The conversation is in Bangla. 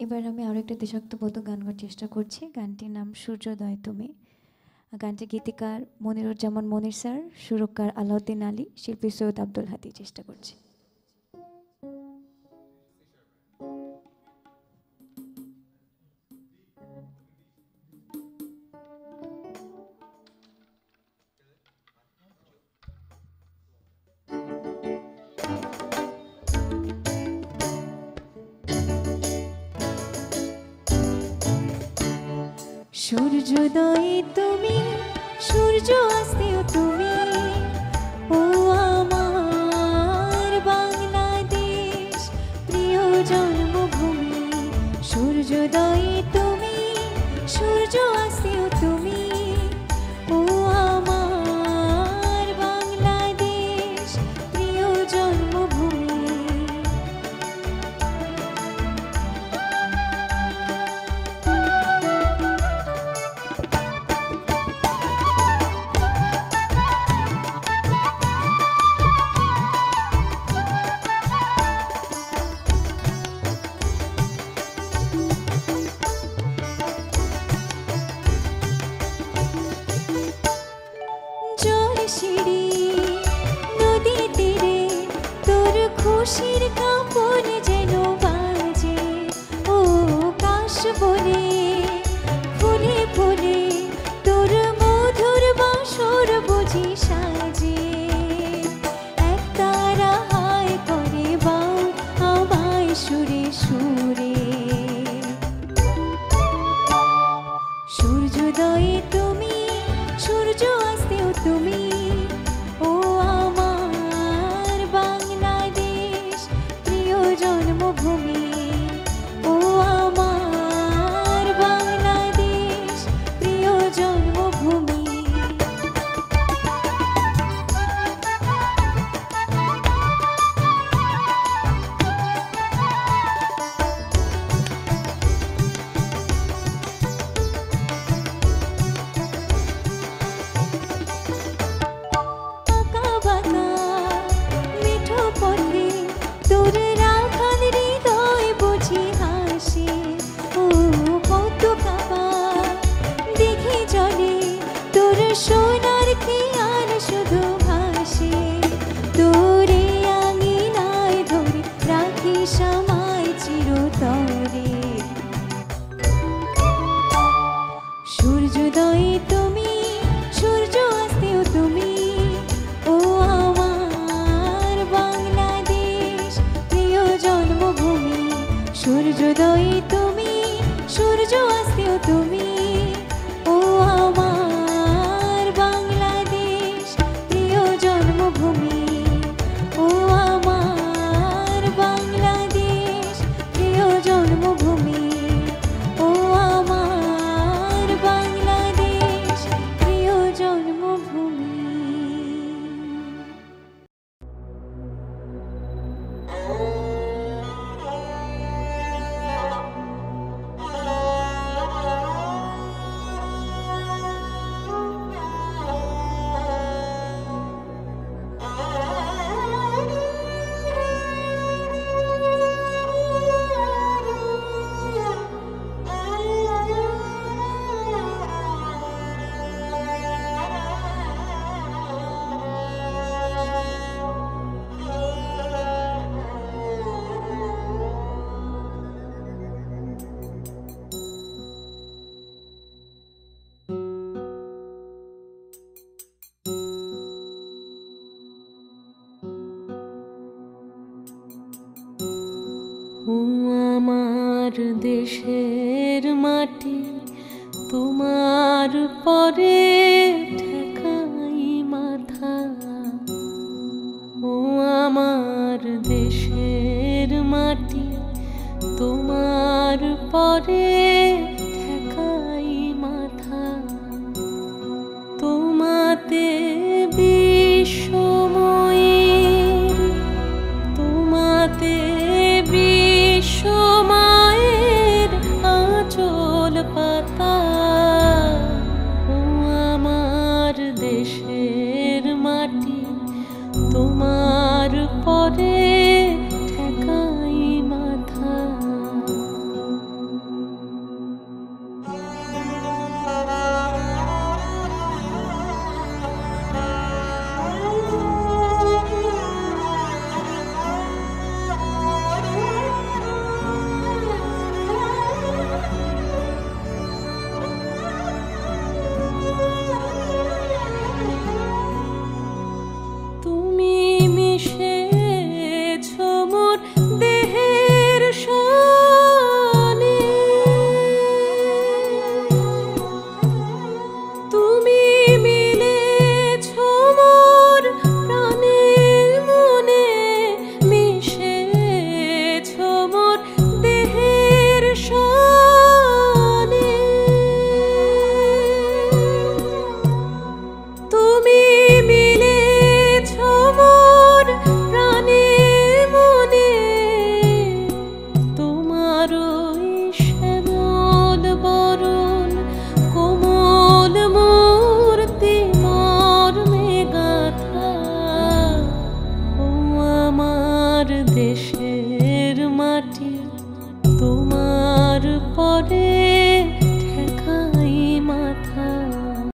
এবার আমি আরও একটা দেশাত্মবোধক গান গাওয়ার চেষ্টা করছি। গানটির নাম সূর্যোদয় তুমি। গানটির গীতিকার মনিরুজ্জামান মনির স্যার, সুরকার আলাউদ্দিন আলী, শিল্পী সৈয়দ আব্দুল হাদি। চেষ্টা করছি। সূর্যোদয় তুমি, সূর্য অস্তেও তুমি, ও আমার বাংলাদেশ প্রিয় জন্মভূমি। সূর্যোদয় তুমি, সূর্য অস্তেও তুমি, ও আমার বাংলাদেশ প্রিয় জন্মভূমি। সিঁড়ি নদী তীরে তোর খুশির কাপন যেন বাজে, ও কাশ বনে ফুলে ফুলে তোর মধুর বাসর বুঝি সাজে। এক তারা হায় করে বাউ আমায় সুরে সুরে। সূর্যোদয়ে তুমি, সূর্য অস্তেও তুমি, ও আমার বাংলাদেশ প্রিয় জন্মভূমি। ও আমার বাংলাদেশ প্রিয় জন্মভূমি। সোনার খেয়াল শুধু ভাসে, তোরে আঙিনায় ধরে রাখি আমায় চিরতরে। সূর্যোদয়ে তুমি, সূর্য অস্তেও তুমি, ও আমার বাংলাদেশ প্রিয় জন্মভূমি। সূর্যোদয়ে তুমি, সূর্য অস্তেও তুমি, ও আমার বাংলাদেশ প্রিয় জন্মভূমি। ও আমার বাংলাদেশ প্রিয় জন্মভূমি। ও আমার বাংলাদেশ প্রিয় জন্মভূমি। ও আমার দেশের মাটি তোমার পরে ঠেকাই মাথা। ও আমার দেশের মাটি তোমার পরে ঠেকাই মাথা। তোমাতে বিশ্বময়ের, তোমাতে বিশ্বমায়ের আঁচল পাতা। ও আমার দেশের মাটি তোমার পরে ঠেকাই মাথা। মাটি তোমার পরে